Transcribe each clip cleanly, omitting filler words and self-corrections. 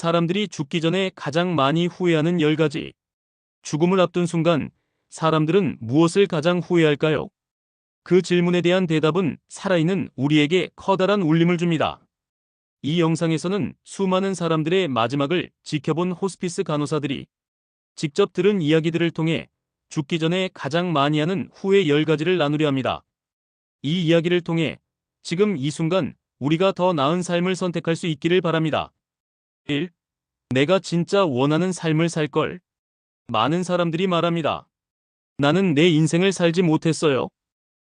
사람들이 죽기 전에 가장 많이 후회하는 10가지. 죽음을 앞둔 순간 사람들은 무엇을 가장 후회할까요? 그 질문에 대한 대답은 살아있는 우리에게 커다란 울림을 줍니다. 이 영상에서는 수많은 사람들의 마지막을 지켜본 호스피스 간호사들이 직접 들은 이야기들을 통해 죽기 전에 가장 많이 하는 후회 10가지를 나누려 합니다. 이 이야기를 통해 지금 이 순간 우리가 더 나은 삶을 선택할 수 있기를 바랍니다. 1. 내가 진짜 원하는 삶을 살 걸. 많은 사람들이 말합니다. 나는 내 인생을 살지 못했어요.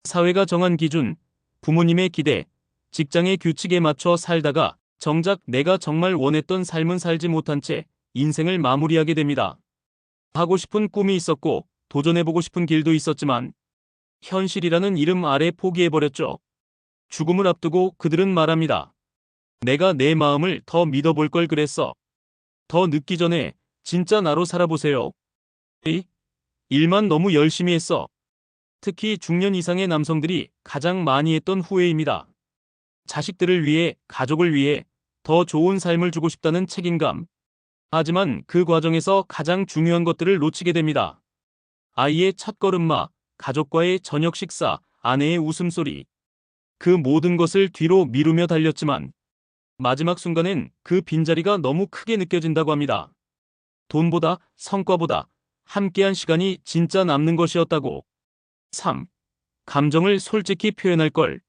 사회가 정한 기준, 부모님의 기대, 직장의 규칙에 맞춰 살다가 정작 내가 정말 원했던 삶은 살지 못한 채 인생을 마무리하게 됩니다. 하고 싶은 꿈이 있었고 도전해보고 싶은 길도 있었지만 현실이라는 이름 아래 포기해버렸죠. 죽음을 앞두고 그들은 말합니다. 내가 내 마음을 더 믿어볼 걸 그랬어. 더 늦기 전에 진짜 나로 살아보세요. 2. 일만 너무 열심히 했어. 특히 중년 이상의 남성들이 가장 많이 했던 후회입니다. 자식들을 위해, 가족을 위해 더 좋은 삶을 주고 싶다는 책임감. 하지만 그 과정에서 가장 중요한 것들을 놓치게 됩니다. 아이의 첫걸음마, 가족과의 저녁 식사, 아내의 웃음소리. 그 모든 것을 뒤로 미루며 달렸지만 마지막 순간엔 그 빈자리가 너무 크게 느껴진다고 합니다. 돈보다, 성과보다 함께한 시간이 진짜 남는 것이었다고. 3. 감정을 솔직히 표현할 걸.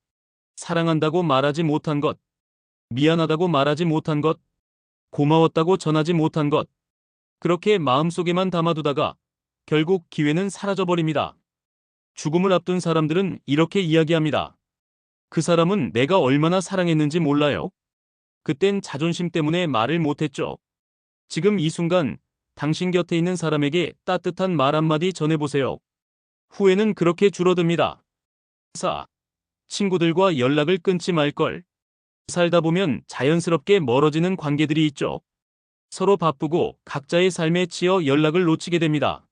사랑한다고 말하지 못한 것, 미안하다고 말하지 못한 것, 고마웠다고 전하지 못한 것. 그렇게 마음속에만 담아두다가 결국 기회는 사라져버립니다. 죽음을 앞둔 사람들은 이렇게 이야기합니다. 그 사람은 내가 얼마나 사랑했는지 몰라요. 그땐 자존심 때문에 말을 못했죠. 지금 이 순간 당신 곁에 있는 사람에게 따뜻한 말 한마디 전해보세요. 후회는 그렇게 줄어듭니다. 4. 친구들과 연락을 끊지 말걸. 살다 보면 자연스럽게 멀어지는 관계들이 있죠. 서로 바쁘고 각자의 삶에 치여 연락을 놓치게 됩니다.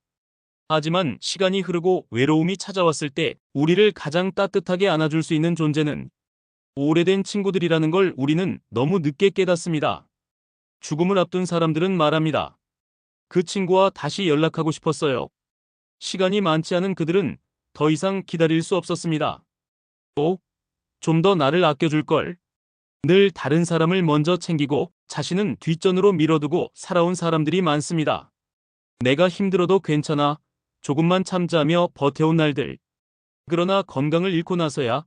하지만 시간이 흐르고 외로움이 찾아왔을 때 우리를 가장 따뜻하게 안아줄 수 있는 존재는 오래된 친구들이라는 걸 우리는 너무 늦게 깨닫습니다. 죽음을 앞둔 사람들은 말합니다. 그 친구와 다시 연락하고 싶었어요. 시간이 많지 않은 그들은 더 이상 기다릴 수 없었습니다. 5. 좀 더 나를 아껴줄 걸. 늘 다른 사람을 먼저 챙기고 자신은 뒷전으로 밀어두고 살아온 사람들이 많습니다. 내가 힘들어도 괜찮아. 조금만 참자며 버텨온 날들. 그러나 건강을 잃고 나서야,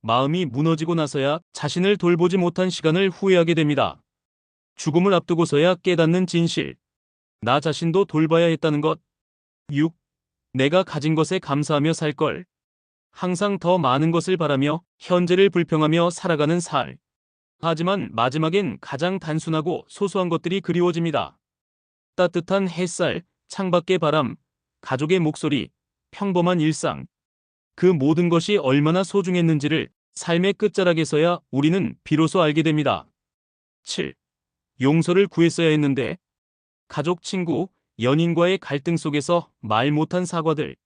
마음이 무너지고 나서야 자신을 돌보지 못한 시간을 후회하게 됩니다. 죽음을 앞두고서야 깨닫는 진실. 나 자신도 돌봐야 했다는 것. 6. 내가 가진 것에 감사하며 살 걸. 항상 더 많은 것을 바라며 현재를 불평하며 살아가는 살. 하지만 마지막엔 가장 단순하고 소소한 것들이 그리워집니다. 따뜻한 햇살, 창밖의 바람, 가족의 목소리, 평범한 일상. 그 모든 것이 얼마나 소중했는지를 삶의 끝자락에서야 우리는 비로소 알게 됩니다. 7. 용서를 구했어야 했는데. 가족, 친구, 연인과의 갈등 속에서 말 못한 사과들.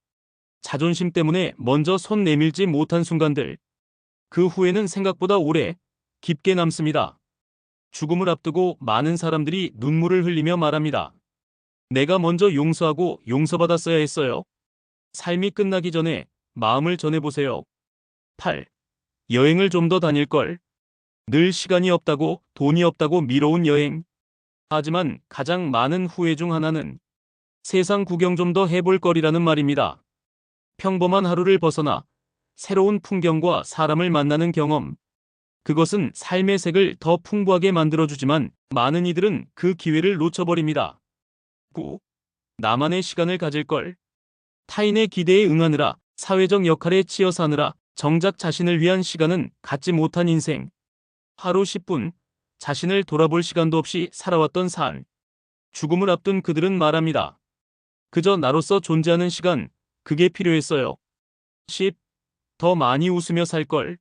자존심 때문에 먼저 손 내밀지 못한 순간들. 그 후회는 생각보다 오래, 깊게 남습니다. 죽음을 앞두고 많은 사람들이 눈물을 흘리며 말합니다. 내가 먼저 용서하고 용서받았어야 했어요. 삶이 끝나기 전에 마음을 전해보세요. 8. 여행을 좀 더 다닐 걸. 늘 시간이 없다고, 돈이 없다고 미뤄온 여행. 하지만 가장 많은 후회 중 하나는 세상 구경 좀 더 해볼 거리라는 말입니다. 평범한 하루를 벗어나 새로운 풍경과 사람을 만나는 경험. 그것은 삶의 색을 더 풍부하게 만들어주지만 많은 이들은 그 기회를 놓쳐버립니다. 9. 나만의 시간을 가질 걸. 타인의 기대에 응하느라, 사회적 역할에 치여 사느라 정작 자신을 위한 시간은 갖지 못한 인생. 하루 10분, 자신을 돌아볼 시간도 없이 살아왔던 삶. 죽음을 앞둔 그들은 말합니다. 그저 나로서 존재하는 시간, 그게 필요했어요. 10. 더 많이 웃으며 살 걸.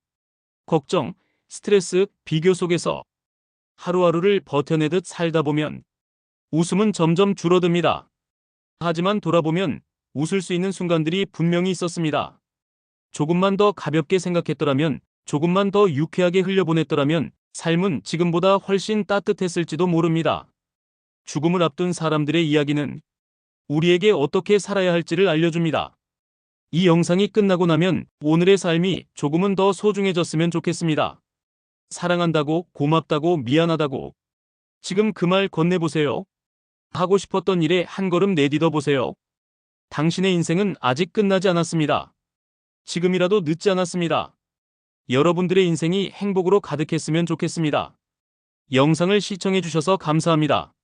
걱정, 스트레스, 비교 속에서 하루하루를 버텨내듯 살다 보면 웃음은 점점 줄어듭니다. 하지만 돌아보면 웃을 수 있는 순간들이 분명히 있었습니다. 조금만 더 가볍게 생각했더라면, 조금만 더 유쾌하게 흘려보냈더라면 삶은 지금보다 훨씬 따뜻했을지도 모릅니다. 죽음을 앞둔 사람들의 이야기는 우리에게 어떻게 살아야 할지를 알려줍니다. 이 영상이 끝나고 나면 오늘의 삶이 조금은 더 소중해졌으면 좋겠습니다. 사랑한다고, 고맙다고, 미안하다고. 지금 그 말 건네보세요. 하고 싶었던 일에 한 걸음 내디뎌 보세요. 당신의 인생은 아직 끝나지 않았습니다. 지금이라도 늦지 않았습니다. 여러분들의 인생이 행복으로 가득했으면 좋겠습니다. 영상을 시청해주셔서 감사합니다.